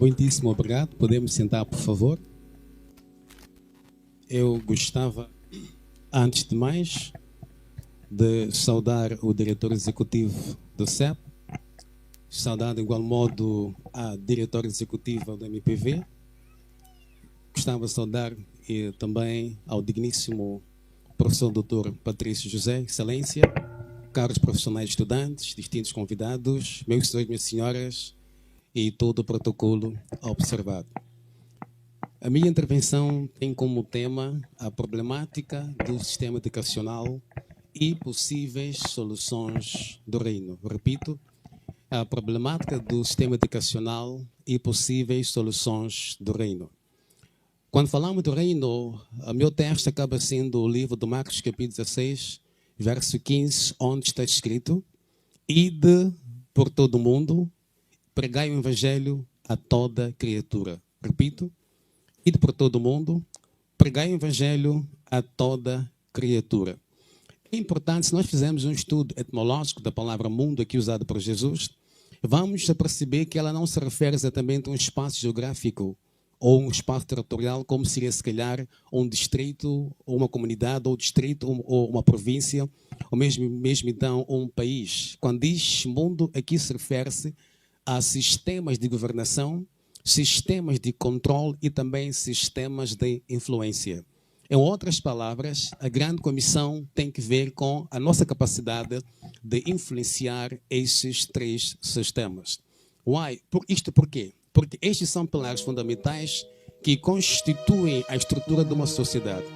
Muitíssimo obrigado. Podemos sentar, por favor. Eu gostava, antes de mais, de saudar o diretor executivo do CEP, saudar de igual modo a diretora executiva do MPV. Gostava de saudar também ao digníssimo professor Dr. Patrício José, Excelência, caros profissionais estudantes, distintos convidados, meus senhores, minhas senhoras e todo o protocolo observado. A minha intervenção tem como tema a problemática do sistema educacional e possíveis soluções do reino. Repito, a problemática do sistema educacional e possíveis soluções do reino. Quando falamos do reino, o meu texto acaba sendo o livro de Marcos, capítulo 16, verso 15, onde está escrito: Ide por todo o mundo, pregai o evangelho a toda criatura. Repito, ide por todo o mundo, pregai o evangelho a toda criatura. É importante, se nós fizermos um estudo etimológico da palavra mundo aqui usada por Jesus, vamos a perceber que ela não se refere exatamente a um espaço geográfico ou um espaço territorial, como seria se calhar um distrito, ou uma comunidade, ou distrito, ou uma província, ou mesmo então um país. Quando diz mundo, aqui se refere-se a sistemas de governação, sistemas de controle e também sistemas de influência. Em outras palavras, a grande comissão tem que ver com a nossa capacidade de influenciar esses três sistemas. Isto por quê? Porque estes são pilares fundamentais que constituem a estrutura de uma sociedade.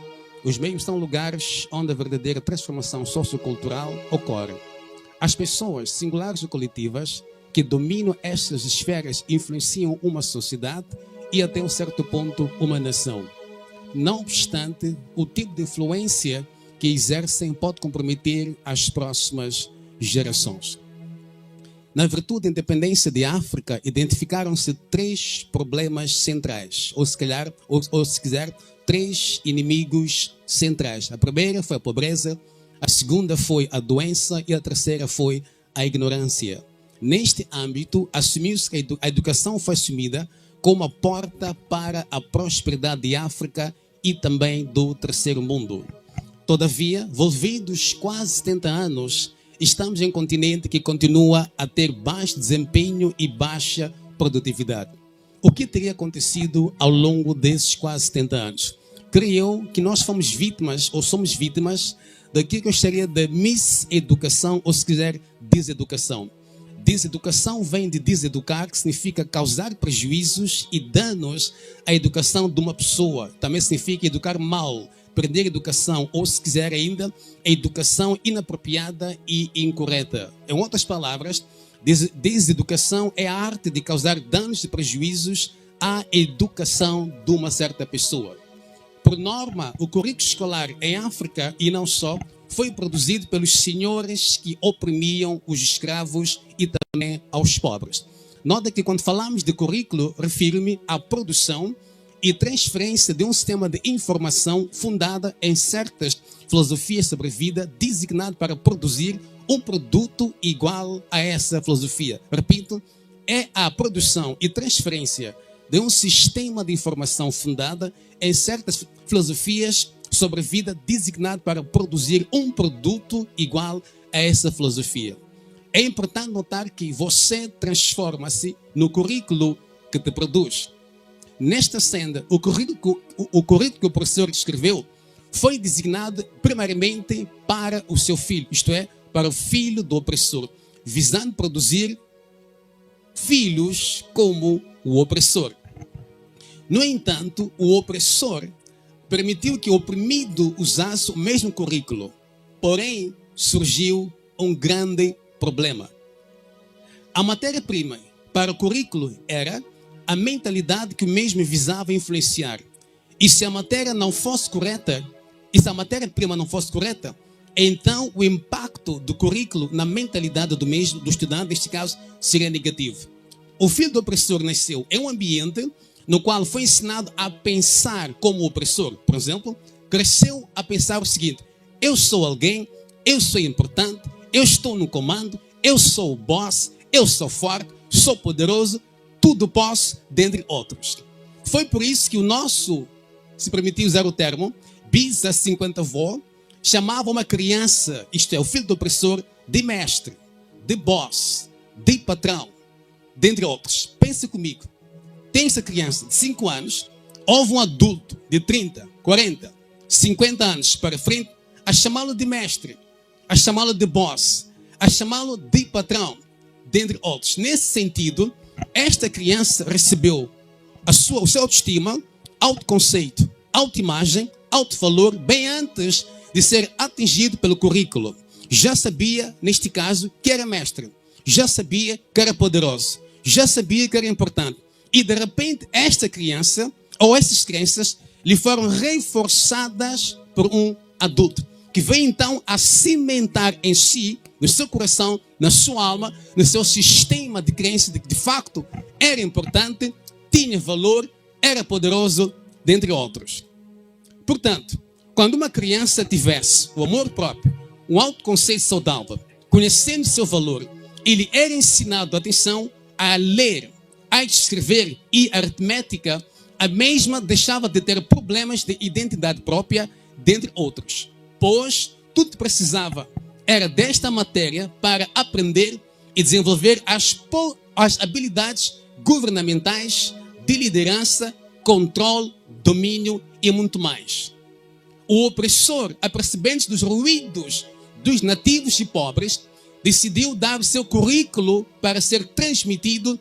Os meios são lugares onde a verdadeira transformação sociocultural ocorre. As pessoas, singulares ou coletivas, que dominam estas esferas influenciam uma sociedade e até um certo ponto uma nação. Não obstante, o tipo de influência que exercem pode comprometer as próximas gerações. Na virtude da independência de África, identificaram-se três problemas centrais, ou se quiser, três inimigos centrais. A primeira foi a pobreza, a segunda foi a doença e a terceira foi a ignorância. Neste âmbito, assumiu-se que a educação foi assumida como a porta para a prosperidade de África e também do terceiro mundo. Todavia, volvidos quase 70 anos, estamos em um continente que continua a ter baixo desempenho e baixa produtividade. O que teria acontecido ao longo desses quase 70 anos? Creio que nós fomos vítimas, ou somos vítimas, daquilo que eu gostaria de miseducação, ou se quiser, deseducação. Deseducação vem de deseducar, que significa causar prejuízos e danos à educação de uma pessoa. Também significa educar mal, perder a educação, ou se quiser ainda, a educação inapropriada e incorreta. Em outras palavras, deseducação é a arte de causar danos e prejuízos à educação de uma certa pessoa. Por norma, o currículo escolar em África, e não só, foi produzido pelos senhores que oprimiam os escravos e também aos pobres. Nota que quando falamos de currículo, refiro-me à produção e transferência de um sistema de informação fundada em certas filosofias sobre a vida, designado para produzir um produto igual a essa filosofia. Repito, é a produção e transferência de um sistema de informação fundada em certas filosofias sobre a vida, designado para produzir um produto igual a essa filosofia. É importante notar que você transforma-se no currículo que te produz. Nesta senda, o currículo que o professor escreveu foi designado primariamente para o seu filho, isto é, para o filho do opressor, visando produzir filhos como o opressor. No entanto, o opressor permitiu que o oprimido usasse o mesmo currículo. Porém, surgiu um grande problema. A matéria-prima para o currículo era a mentalidade que o mesmo visava influenciar. E se a matéria não fosse correta, e se a matéria-prima não fosse correta, então o impacto do currículo na mentalidade do mesmo, do estudante, neste caso, seria negativo. O filho do opressor nasceu em um ambiente no qual foi ensinado a pensar como opressor. Por exemplo, cresceu a pensar o seguinte: eu sou alguém, eu sou importante, eu estou no comando, eu sou o boss, eu sou forte, sou poderoso, tudo posso, dentre outros. Foi por isso que o nosso, se permitir usar o termo, bisa 50 avô, chamava uma criança, isto é, o filho do opressor, de mestre, de boss, de patrão, dentre outros. Pense comigo. Tem essa criança de 5 anos, houve um adulto de 30, 40, 50 anos para frente a chamá-lo de mestre, a chamá-lo de boss, a chamá-lo de patrão, dentre outros. Nesse sentido, esta criança recebeu o seu autoestima, autoconceito, autoimagem, autovalor, bem antes de ser atingido pelo currículo. Já sabia, neste caso, que era mestre. Já sabia que era poderoso. Já sabia que era importante. E de repente, esta criança, ou essas crenças, lhe foram reforçadas por um adulto, que vem então a cimentar em si, no seu coração, na sua alma, no seu sistema de crença, de que de facto era importante, tinha valor, era poderoso, dentre outros. Portanto, quando uma criança tivesse o amor próprio, um autoconceito saudável, conhecendo seu valor, ele era ensinado, atenção, a ler, a escrever e aritmética, a mesma deixava de ter problemas de identidade própria, dentre outros. Pois tudo precisava era desta matéria para aprender e desenvolver as habilidades governamentais, de liderança, controle, domínio e muito mais. O opressor, apercebendo-se dos ruídos dos nativos e pobres, decidiu dar o seu currículo para ser transmitido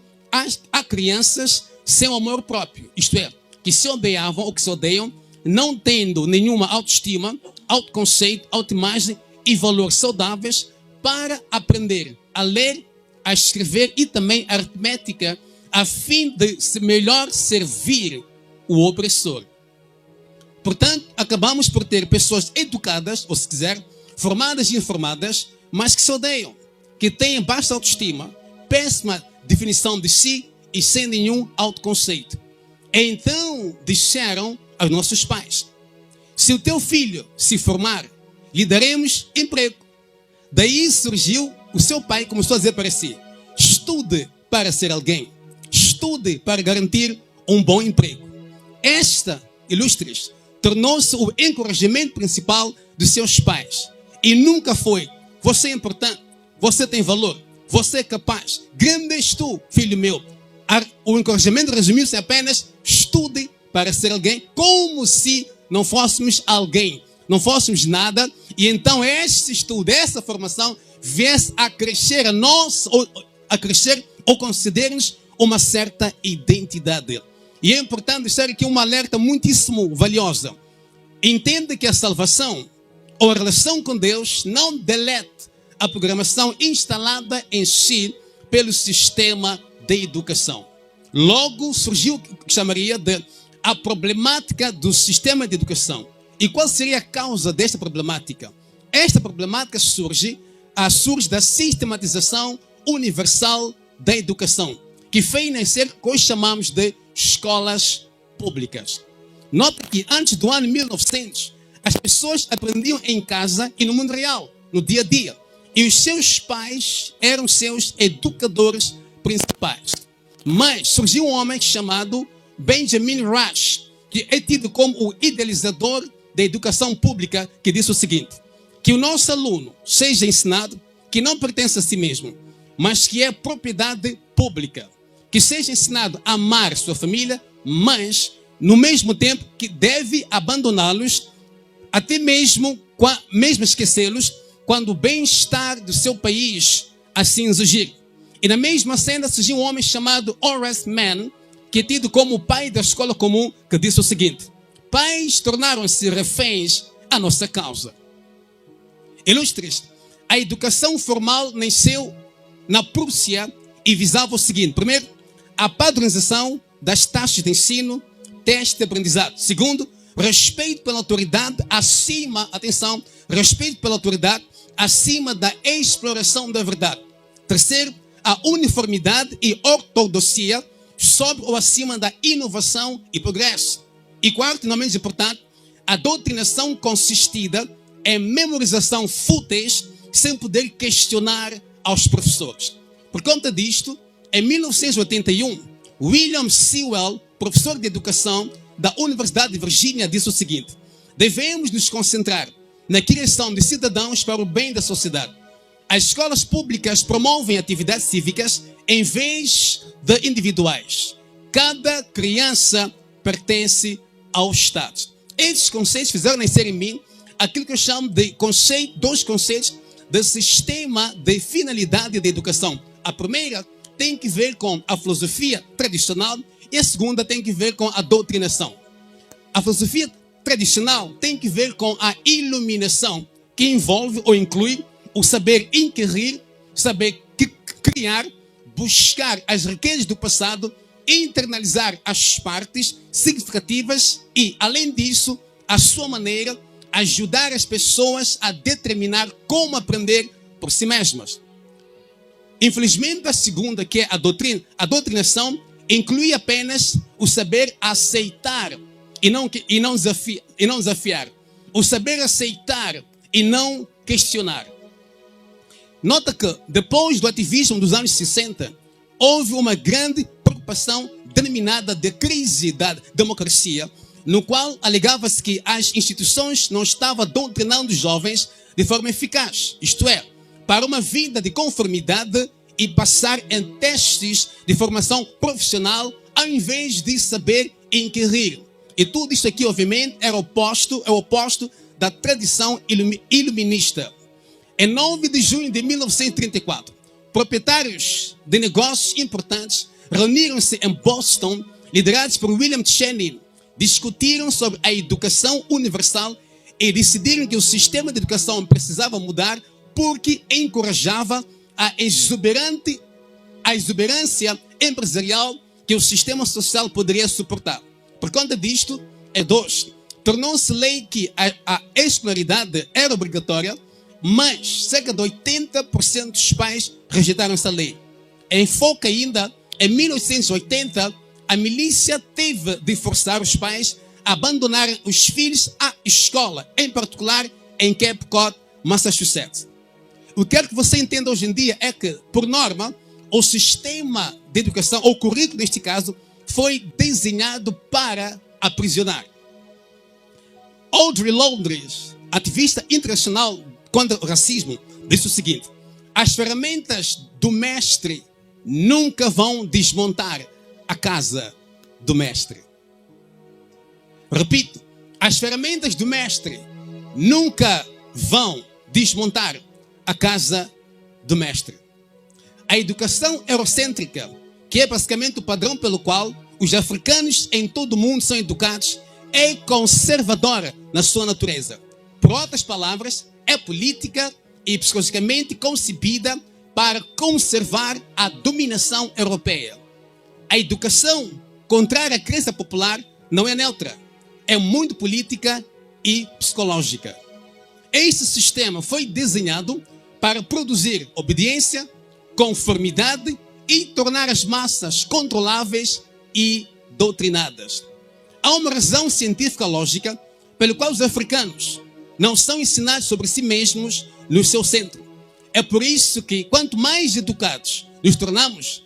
a crianças sem amor próprio. Isto é, que se odiavam ou que se odeiam, não tendo nenhuma autoestima, autoconceito, autoimagem e valores saudáveis para aprender a ler, a escrever e também a aritmética, a fim de melhor servir o opressor. Portanto, acabamos por ter pessoas educadas, ou se quiser, formadas e informadas, mas que se odeiam, que têm baixa autoestima, péssima definição de si e sem nenhum autoconceito. Então, disseram aos nossos pais: se o teu filho se formar, lhe daremos emprego. Daí surgiu, o seu pai começou a dizer para si: estude para ser alguém, estude para garantir um bom emprego. Esta, ilustres, tornou-se o encorajamento principal dos seus pais. E nunca foi: você é importante, você tem valor, você é capaz, grande és tu, filho meu. O encorajamento resumiu-se apenas: estude para ser alguém, como se não fôssemos alguém, não fôssemos nada. E então este estudo, essa formação viesse a crescer ou conceder-nos uma certa identidade. E é importante deixar aqui uma alerta muitíssimo valiosa. Entenda que a salvação ou a relação com Deus não delete a programação instalada em si pelo sistema de educação. Logo surgiu o que chamaria de a problemática do sistema de educação. E qual seria a causa desta problemática? Esta problemática surge da sistematização universal da educação, que fez nascer o que hoje chamamos de escolas públicas. Nota que antes do ano 1900, as pessoas aprendiam em casa e no mundo real, no dia a dia. E os seus pais eram seus educadores principais. Mas surgiu um homem chamado Benjamin Rush, que é tido como o idealizador da educação pública, que disse o seguinte: que o nosso aluno seja ensinado que não pertence a si mesmo, mas que é propriedade pública. Que seja ensinado a amar sua família, mas no mesmo tempo que deve abandoná-los, até mesmo esquecê-los, quando o bem-estar do seu país assim exigir. E na mesma cena surgiu um homem chamado Horace Mann, que é tido como o pai da escola comum, que disse o seguinte: pais tornaram-se reféns à nossa causa. Ilustres, a educação formal nasceu na Prússia e visava o seguinte: primeiro, a padronização das taxas de ensino, teste de aprendizado. Segundo, respeito pela autoridade acima, atenção, respeito pela autoridade acima da exploração da verdade. Terceiro, a uniformidade e ortodoxia sobre ou acima da inovação e progresso. E quarto, não menos importante, a doutrinação consistida em memorização fúteis sem poder questionar aos professores. Por conta disto, em 1981, William Sewell, professor de educação da Universidade de Virgínia, disse o seguinte: devemos nos concentrar na criação de cidadãos para o bem da sociedade. As escolas públicas promovem atividades cívicas em vez de individuais. Cada criança pertence ao Estado. Esses conceitos fizeram nascer em mim aquilo que eu chamo de dois conceitos de sistema de finalidade da educação. A primeira tem que ver com a filosofia tradicional e a segunda tem que ver com a doutrinação. A filosofia tradicional tem que ver com a iluminação, que envolve ou inclui o saber inquirir, saber criar, buscar as riquezas do passado, internalizar as partes significativas e, além disso, a sua maneira, ajudar as pessoas a determinar como aprender por si mesmas. Infelizmente, a segunda, que é a doutrinação, inclui apenas o saber aceitar e não desafiar. O saber aceitar e não questionar. Nota que, depois do ativismo dos anos 60, houve uma grande preocupação denominada de crise da democracia, no qual alegava-se que as instituições não estavam doutrinando os jovens de forma eficaz, isto é, para uma vida de conformidade e passar em testes de formação profissional ao invés de saber inquirir. E tudo isso aqui, obviamente, é o oposto da tradição iluminista. Em 9 de junho de 1934, proprietários de negócios importantes reuniram-se em Boston, liderados por William Chaney, discutiram sobre a educação universal e decidiram que o sistema de educação precisava mudar porque encorajava a exuberância empresarial que o sistema social poderia suportar. Por conta disto, tornou-se lei que a escolaridade era obrigatória, mas cerca de 80% dos pais rejeitaram essa lei. Em foco ainda, em 1880, a milícia teve de forçar os pais a abandonarem os filhos à escola, em particular em Cape Cod, Massachusetts. O que quero que você entenda hoje em dia é que, por norma, o sistema de educação, ou currículo neste caso, foi desenhado para aprisionar. Audre Lorde, ativista internacional contra o racismo, disse o seguinte: as ferramentas do mestre nunca vão desmontar a casa do mestre. Repito, as ferramentas do mestre nunca vão desmontar a casa do mestre. A educação eurocêntrica, que é basicamente o padrão pelo qual os africanos em todo o mundo são educados, é conservadora na sua natureza. Por outras palavras, é política e psicologicamente concebida para conservar a dominação europeia. A educação, contrária à crença popular, não é neutra. É muito política e psicológica. Este sistema foi desenhado para produzir obediência, conformidade e tornar as massas controláveis e doutrinadas. Há uma razão científica lógica pela qual os africanos não são ensinados sobre si mesmos no seu centro. É por isso que quanto mais educados nos tornamos,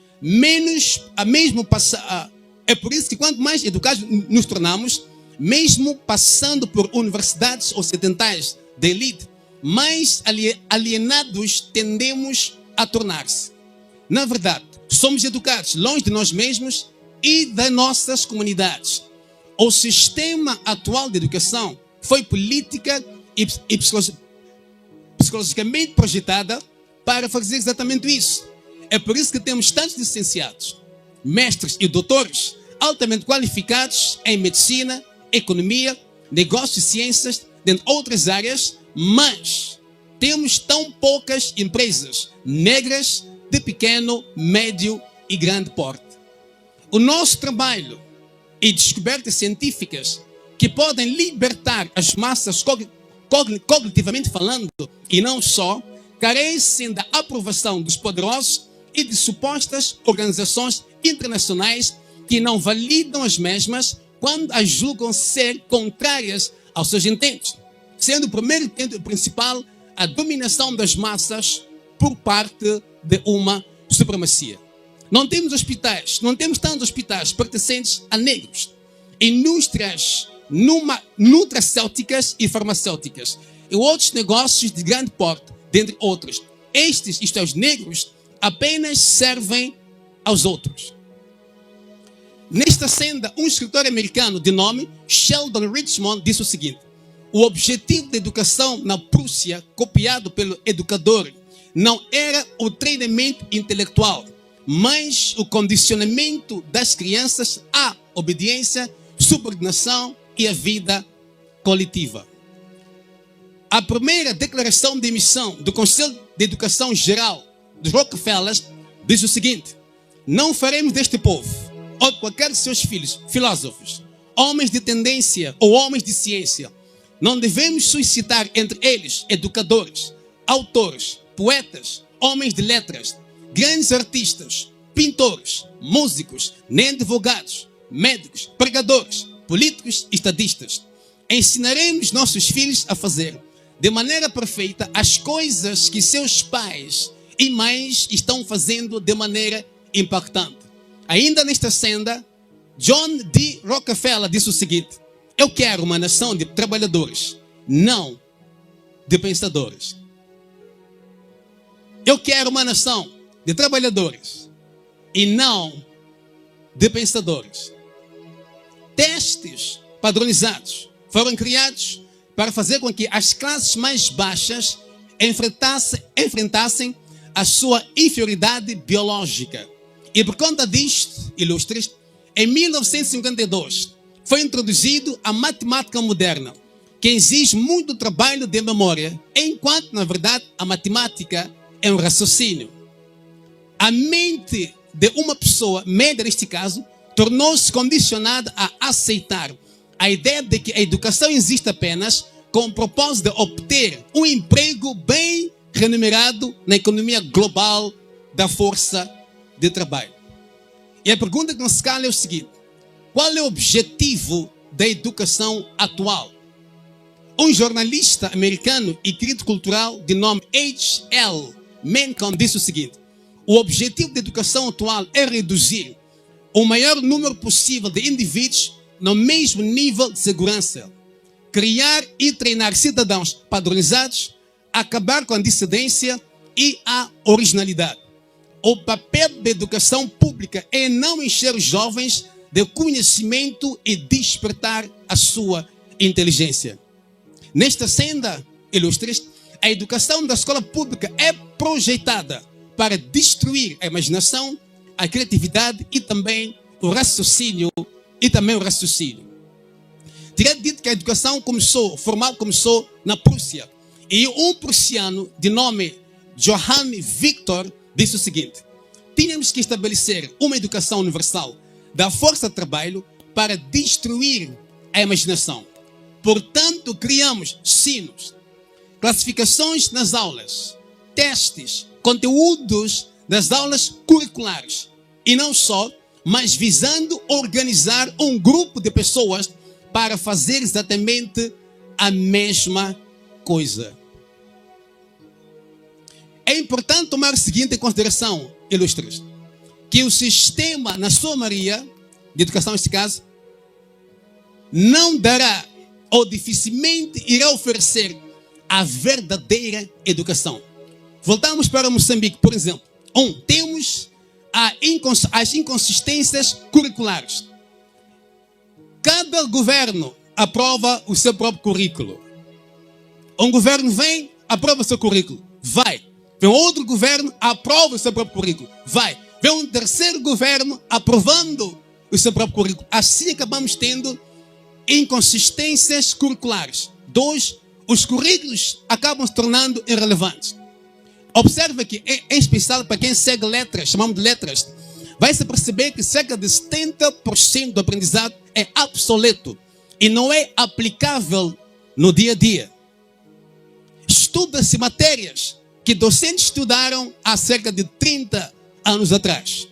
mesmo passando por universidades ocidentais de elite, mais alienados tendemos a tornar-se. Na verdade, somos educados longe de nós mesmos e das nossas comunidades. O sistema atual de educação foi política e psicologicamente projetada para fazer exatamente isso. É por isso que temos tantos licenciados, mestres e doutores altamente qualificados em medicina, economia, negócios e ciências, dentre outras áreas, mas temos tão poucas empresas negras de pequeno, médio e grande porte. O nosso trabalho e descobertas científicas que podem libertar as massas cognitivamente falando, e não só, carecem da aprovação dos poderosos e de supostas organizações internacionais que não validam as mesmas quando as julgam ser contrárias aos seus intentos, sendo o primeiro intento principal a dominação das massas por parte de uma supremacia. Não temos hospitais, não temos tantos hospitais pertencentes a negros. Indústrias nutracêuticas e farmacêuticas e outros negócios de grande porte, dentre outros. Estes, isto é, os negros, apenas servem aos outros. Nesta senda, um escritor americano de nome Sheldon Richmond disse o seguinte: o objetivo da educação na Prússia, copiado pelo educador, não era o treinamento intelectual, mas o condicionamento das crianças à obediência, subordinação e à vida coletiva. A primeira declaração de missão do Conselho de Educação Geral dos Rockefellers diz o seguinte: não faremos deste povo, ou de qualquer de seus filhos, filósofos, homens de tendência ou homens de ciência. Não devemos suscitar entre eles educadores, autores, poetas, homens de letras, grandes artistas, pintores, músicos, nem advogados, médicos, pregadores, políticos e estadistas. Ensinaremos nossos filhos a fazer de maneira perfeita as coisas que seus pais e mães estão fazendo de maneira impactante. Ainda nesta senda, John D. Rockefeller disse o seguinte: eu quero uma nação de trabalhadores, não de pensadores. Eu quero uma nação de trabalhadores e não de pensadores. Testes padronizados foram criados para fazer com que as classes mais baixas enfrentassem a sua inferioridade biológica. E por conta disto, ilustres, em 1952 foi introduzido a matemática moderna, que exige muito trabalho de memória, enquanto, na verdade, a matemática é um raciocínio. A mente de uma pessoa média, neste caso, tornou-se condicionada a aceitar a ideia de que a educação existe apenas com o propósito de obter um emprego bem remunerado na economia global da força de trabalho. E a pergunta que nos cala é o seguinte: qual é o objetivo da educação atual? Um jornalista americano e crítico cultural de nome H.L. Mencken disse o seguinte: o objetivo da educação atual é reduzir o maior número possível de indivíduos no mesmo nível de segurança, criar e treinar cidadãos padronizados, acabar com a dissidência e a originalidade. O papel da educação pública é não encher os jovens de conhecimento e despertar a sua inteligência. Nesta senda, ilustres, a educação da escola pública é projetada para destruir a imaginação, a criatividade e também o raciocínio. Teria dito que a educação formal começou na Prússia. E um prussiano de nome Johann Victor disse o seguinte: tínhamos que estabelecer uma educação universal da força de trabalho para destruir a imaginação. Portanto, criamos sinos, classificações nas aulas, testes, conteúdos das aulas curriculares. E não só, mas visando organizar um grupo de pessoas para fazer exatamente a mesma coisa. É importante tomar o seguinte em consideração, ilustres, que o sistema, na sua maioria, de educação neste caso, não dará ou dificilmente irá oferecer a verdadeira educação. Voltamos para Moçambique, por exemplo. Temos as inconsistências curriculares. Cada governo aprova o seu próprio currículo. Um governo vem, aprova o seu currículo, vai. Vem outro governo, aprova o seu próprio currículo, vai. Vem um terceiro governo aprovando o seu próprio currículo. Assim acabamos tendo inconsistências curriculares. Os currículos acabam se tornando irrelevantes. Observe que, em especial para quem segue letras, chamamos de letras, vai se perceber que cerca de 70% do aprendizado é obsoleto e não é aplicável no dia a dia. Estuda-se matérias que docentes estudaram há cerca de 30 anos atrás.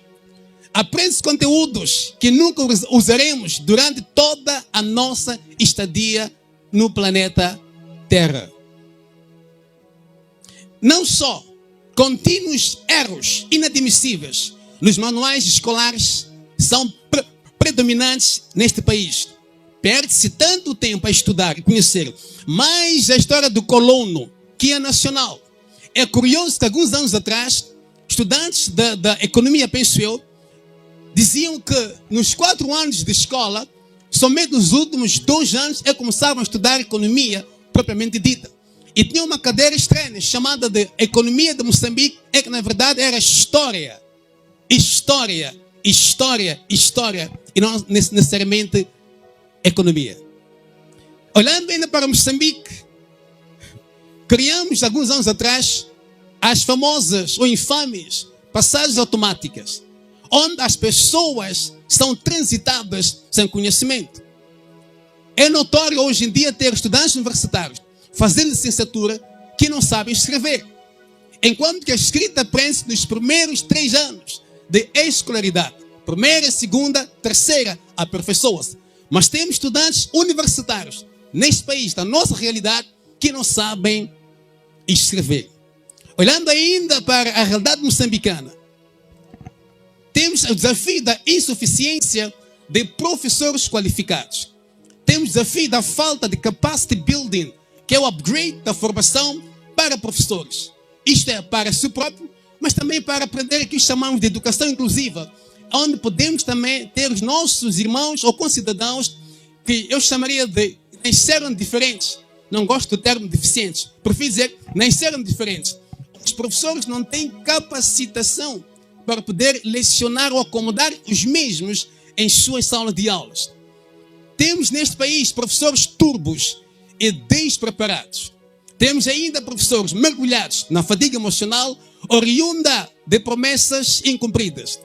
Aprende-se conteúdos que nunca usaremos durante toda a nossa estadia no planeta Terra. Não só contínuos erros inadmissíveis nos manuais escolares são predominantes neste país. Perde-se tanto tempo a estudar e conhecer, mas a história do colono, que é nacional. É curioso que alguns anos atrás, estudantes da economia, penso eu, diziam que nos 4 anos de escola, somente nos últimos 2 anos é que começavam a estudar economia propriamente dita. E tinha uma cadeira estranha chamada de Economia de Moçambique, é que na verdade era história. História, história, história, e não necessariamente economia. Olhando ainda para Moçambique, criamos alguns anos atrás as famosas ou infames passagens automáticas, onde as pessoas são transitadas sem conhecimento. É notório hoje em dia ter estudantes universitários fazendo licenciatura que não sabem escrever, enquanto que a escrita aprende-se nos primeiros 3 anos de escolaridade. Primeira, segunda, terceira, aperfeiçoa-se. Mas temos estudantes universitários neste país, na nossa realidade, que não sabem escrever. Olhando ainda para a realidade moçambicana, temos o desafio da insuficiência de professores qualificados. Temos o desafio da falta de capacity building, que é o upgrade da formação para professores. Isto é para si próprio, mas também para aprender o que chamamos de educação inclusiva, onde podemos também ter os nossos irmãos ou concidadãos que eu chamaria de nasceram diferentes. Não gosto do termo deficientes, prefiro dizer nasceram diferentes. Os professores não têm capacitação para poder lecionar ou acomodar os mesmos em suas salas de aulas. Temos neste país professores turbos e despreparados. Temos ainda professores mergulhados na fadiga emocional oriunda de promessas incumpridas.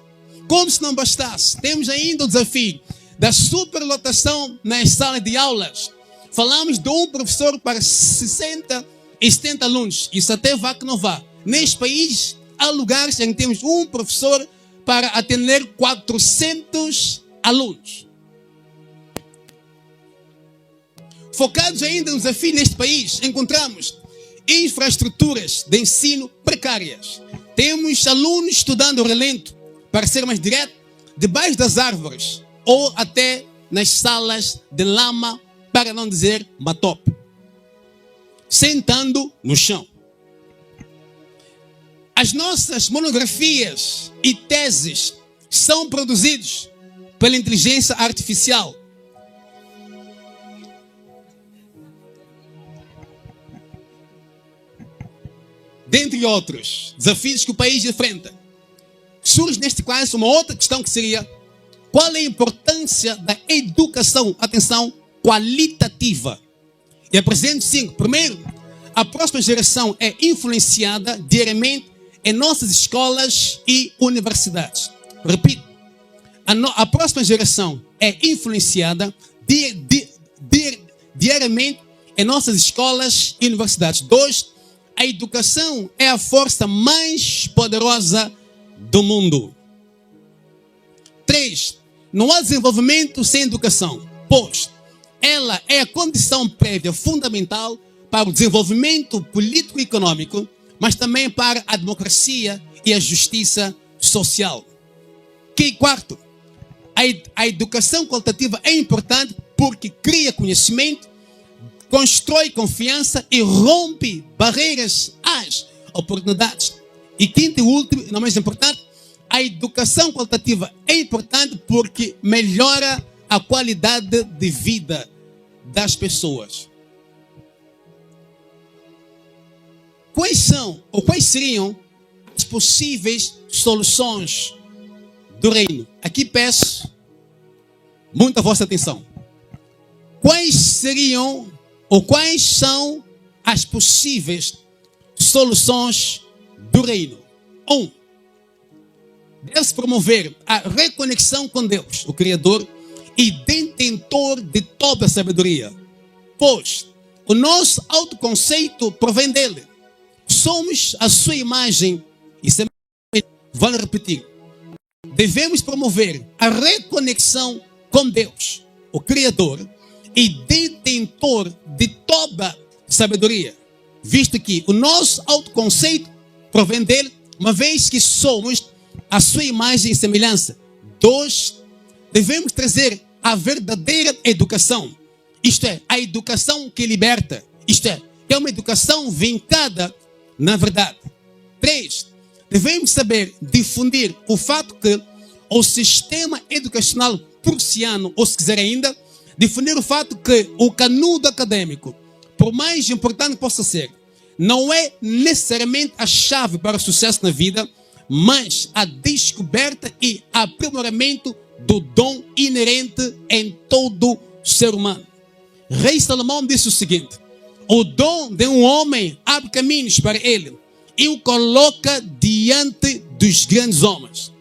Como se não bastasse, temos ainda o desafio da superlotação nas salas de aulas. Falamos de um professor para 60 e 70 alunos. Isso até vá que não vá. Neste país, há lugares em que temos um professor para atender 400 alunos. Focados ainda no desafio neste país, encontramos infraestruturas de ensino precárias. Temos alunos estudando ao relento, para ser mais direto, debaixo das árvores ou até nas salas de lama, para não dizer matope, sentando no chão. As nossas monografias e teses são produzidos pela inteligência artificial. Dentre outros desafios que o país enfrenta, surge neste caso uma outra questão que seria: qual é a importância da educação, atenção, qualitativa? E apresento 5. Primeiro, a próxima geração é influenciada diariamente em nossas escolas e universidades. Repito, a próxima geração é influenciada diariamente em nossas escolas e universidades. 2, a educação é a força mais poderosa do mundo. 3, não há desenvolvimento sem educação, pois ela é a condição prévia fundamental para o desenvolvimento político e econômico, mas também para a democracia e a justiça social. Quarto, a educação qualitativa é importante porque cria conhecimento, constrói confiança e rompe barreiras às oportunidades. E quinto e último, não mais importante, a educação qualitativa é importante porque melhora a qualidade de vida das pessoas. Quais são ou quais seriam as possíveis soluções do reino? Aqui peço muita vossa atenção. Quais seriam ou quais são as possíveis soluções do reino? 1. Deve-se promover a reconexão com Deus, o Criador e detentor de toda a sabedoria, pois o nosso autoconceito provém dele. Somos a sua imagem e semelhança. Vale repetir. Devemos promover a reconexão com Deus, o Criador e detentor de toda sabedoria, visto que o nosso autoconceito provém dele, uma vez que somos a sua imagem e semelhança. 2, devemos trazer a verdadeira educação. Isto é, a educação que liberta. Isto é, que é uma educação vincada na verdade. 3, devemos saber difundir o fato que o sistema educacional prussiano, ou se quiser ainda, difundir o fato que o canudo acadêmico, por mais importante que possa ser, não é necessariamente a chave para o sucesso na vida, mas a descoberta e aprimoramento do dom inerente em todo ser humano. Rei Salomão disse o seguinte: o dom de um homem abre caminhos para ele e o coloca diante dos grandes homens.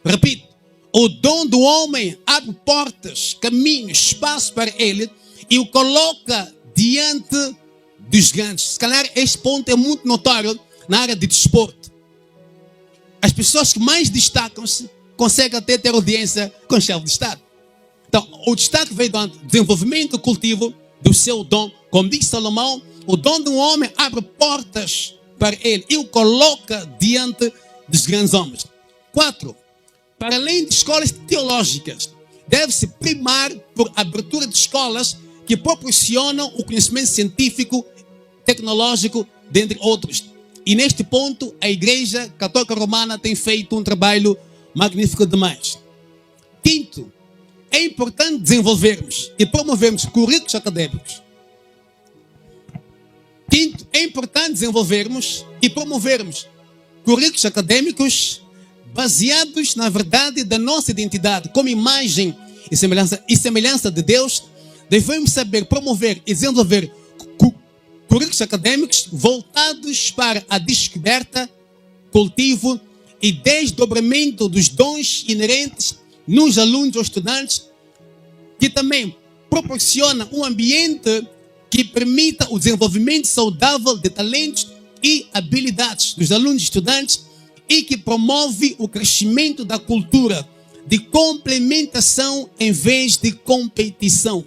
Repito, o dom do homem abre portas, caminhos, espaço para ele e o coloca diante dos grandes. Se calhar este ponto é muito notório na área de desporto. As pessoas que mais destacam-se conseguem até ter audiência com o chefe de Estado. Então, o destaque vem do desenvolvimento do cultivo do seu dom. Como diz Salomão, o dom de um homem abre portas para ele e o coloca diante dos grandes homens. 4, para além de escolas teológicas, deve-se primar por abertura de escolas que proporcionam o conhecimento científico, tecnológico, dentre outros. E neste ponto, a Igreja Católica Romana tem feito um trabalho magnífico demais. 5, é importante desenvolvermos e promovermos currículos acadêmicos. 5, é importante desenvolvermos e promovermos currículos acadêmicos baseados na verdade da nossa identidade, como imagem e semelhança de Deus. Devemos saber promover e desenvolver currículos acadêmicos voltados para a descoberta, cultivo e desdobramento dos dons inerentes nos alunos ou estudantes, que também proporciona um ambiente que permita o desenvolvimento saudável de talentos e habilidades dos alunos e estudantes e que promove o crescimento da cultura de complementação em vez de competição.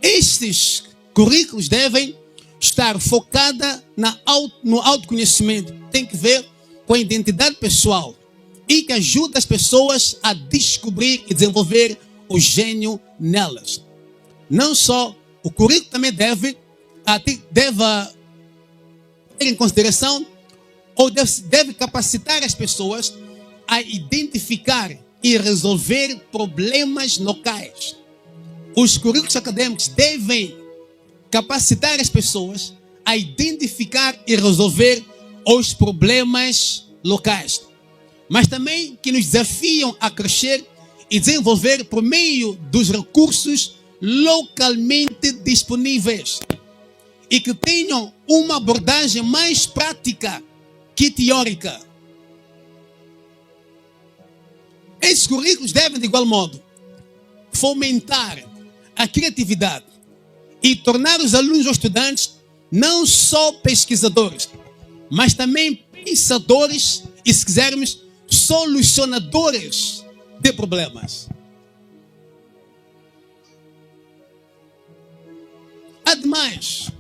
Estes currículos devem estar focados no autoconhecimento. Tem que ver com a identidade pessoal e que ajuda as pessoas a descobrir e desenvolver o gênio nelas. Não só o currículo também deve ter em consideração ou deve capacitar as pessoas a identificar e resolver problemas locais. Os currículos acadêmicos devem capacitar as pessoas a identificar e resolver os problemas locais, mas também que nos desafiam a crescer e desenvolver por meio dos recursos localmente disponíveis e que tenham uma abordagem mais prática que teórica. Esses currículos devem, de igual modo, fomentar a criatividade e tornar os alunos ou estudantes não só pesquisadores, mas também pensadores e, se quisermos, solucionadores de problemas. Ademais,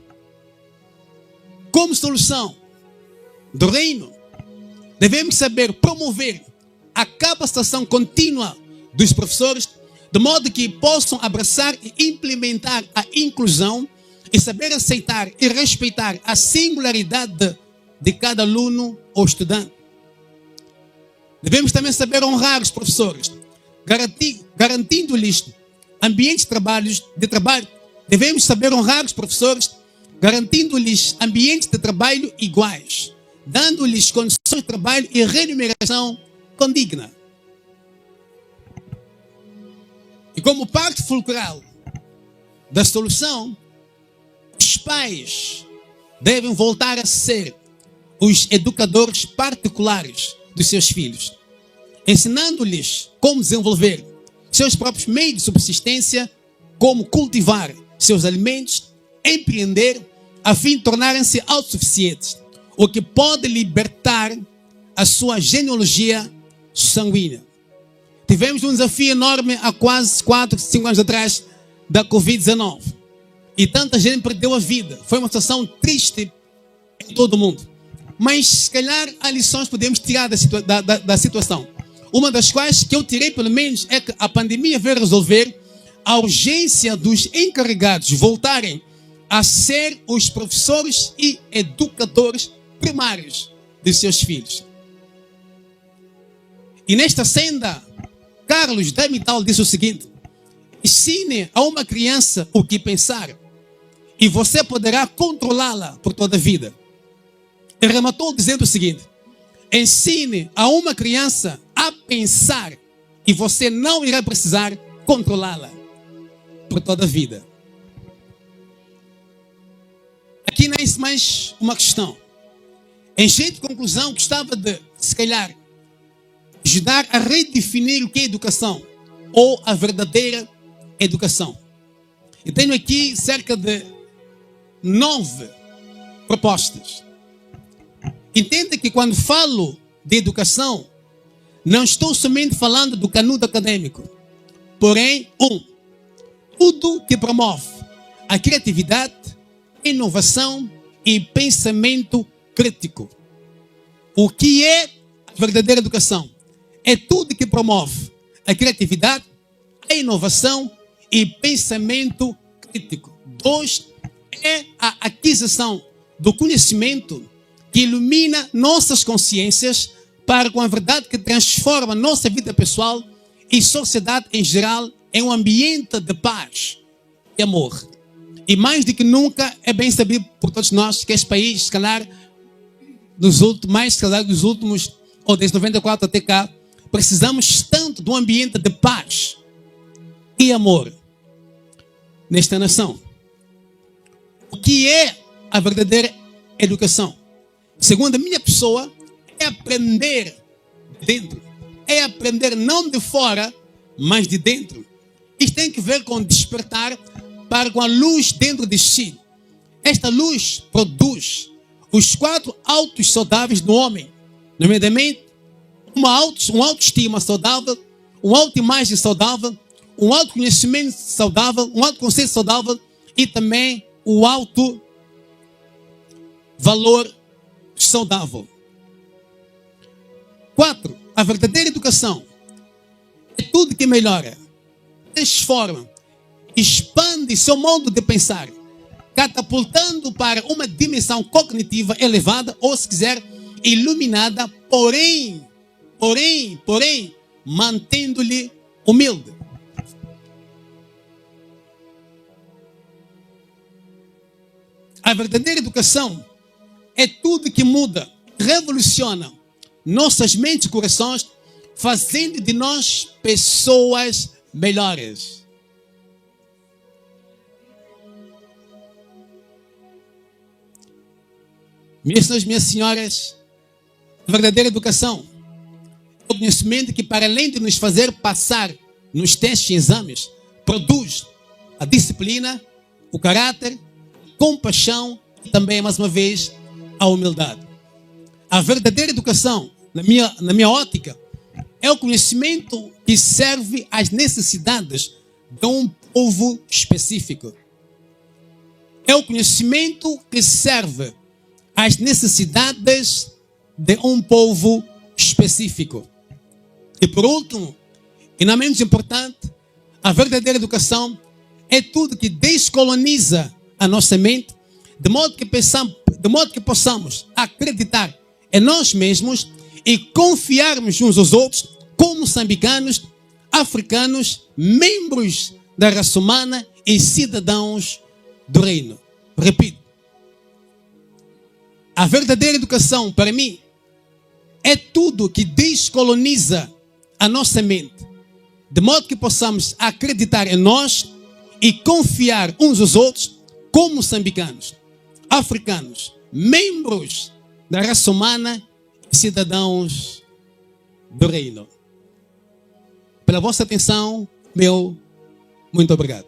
como solução do reino, devemos saber promover a capacitação contínua dos professores, de modo que possam abraçar e implementar a inclusão e saber aceitar e respeitar a singularidade de cada aluno ou estudante. Devemos também saber honrar os professores, garantindo-lhes ambientes de trabalho. Devemos saber honrar os professores, garantindo-lhes ambientes de trabalho iguais, dando-lhes condições de trabalho e remuneração condigna. E como parte fulcral da solução, os pais devem voltar a ser os educadores particulares dos seus filhos, ensinando-lhes como desenvolver seus próprios meios de subsistência, como cultivar seus alimentos, empreender, a fim de tornarem-se autossuficientes, o que pode libertar a sua genealogia sanguínea. Tivemos um desafio enorme há quase 4, 5 anos atrás da Covid-19 e tanta gente perdeu a vida. Foi uma situação triste em todo o mundo. mas se calhar há lições que podemos tirar da situação. Uma das quais que eu tirei, pelo menos, é que a pandemia veio resolver a urgência dos encarregados voltarem a ser os professores e educadores primários de seus filhos. E nesta senda, Carlos Damital disse o seguinte: ensine a uma criança o que pensar e você poderá controlá-la por toda a vida. Ele rematou dizendo o seguinte: ensine a uma criança a pensar e você não irá precisar controlá-la por toda a vida. Aqui nasce mais uma questão. Em jeito de conclusão, gostava de, se calhar, ajudar a redefinir o que é educação ou a verdadeira educação. Eu tenho aqui cerca de 9 propostas. Entenda que quando falo de educação, não estou somente falando do canudo acadêmico. Porém, tudo que promove a criatividade, inovação e pensamento crítico. O que é a verdadeira educação? É tudo que promove a criatividade, a inovação e pensamento crítico. 2, é a aquisição do conhecimento que ilumina nossas consciências para com a verdade que transforma nossa vida pessoal e sociedade em geral em um ambiente de paz e amor. E mais do que nunca é bem sabido por todos nós que este país, se calhar, dos últimos, ou desde 94 até cá, precisamos tanto de um ambiente de paz e amor nesta nação. O que é a verdadeira educação? Segundo a minha pessoa, é aprender de dentro. É aprender não de fora, mas de dentro. Isto tem que ver com despertar para com a luz dentro de si. Esta luz produz os 4 hábitos saudáveis do homem, nomeadamente uma autoestima saudável, uma autoimagem saudável, um autoconhecimento saudável, um autoconceito saudável e também o alto valor saudável. 4. A verdadeira educação é tudo que melhora, transforma, expande seu modo de pensar, catapultando para uma dimensão cognitiva elevada, ou se quiser, iluminada, porém, mantendo-lhe humilde. A verdadeira educação é tudo que muda, revoluciona nossas mentes e corações, fazendo de nós pessoas melhores. Meus senhores, minhas senhoras, a verdadeira educação é o conhecimento que, para além de nos fazer passar nos testes e exames, produz a disciplina, o caráter, a compaixão e também, mais uma vez, a humildade. A verdadeira educação, na minha ótica, é o conhecimento que serve às necessidades de um povo específico. É o conhecimento que serve às necessidades de um povo específico. E por último, e não menos importante, a verdadeira educação é tudo que descoloniza a nossa mente, de modo que possamos acreditar em nós mesmos e confiarmos uns aos outros como moçambicanos, africanos, membros da raça humana e cidadãos do reino. Repito, a verdadeira educação, para mim, é tudo que descoloniza a nossa mente, de modo que possamos acreditar em nós e confiar uns aos outros como moçambicanos, africanos, membros da raça humana e cidadãos do reino. Pela vossa atenção, meu muito obrigado.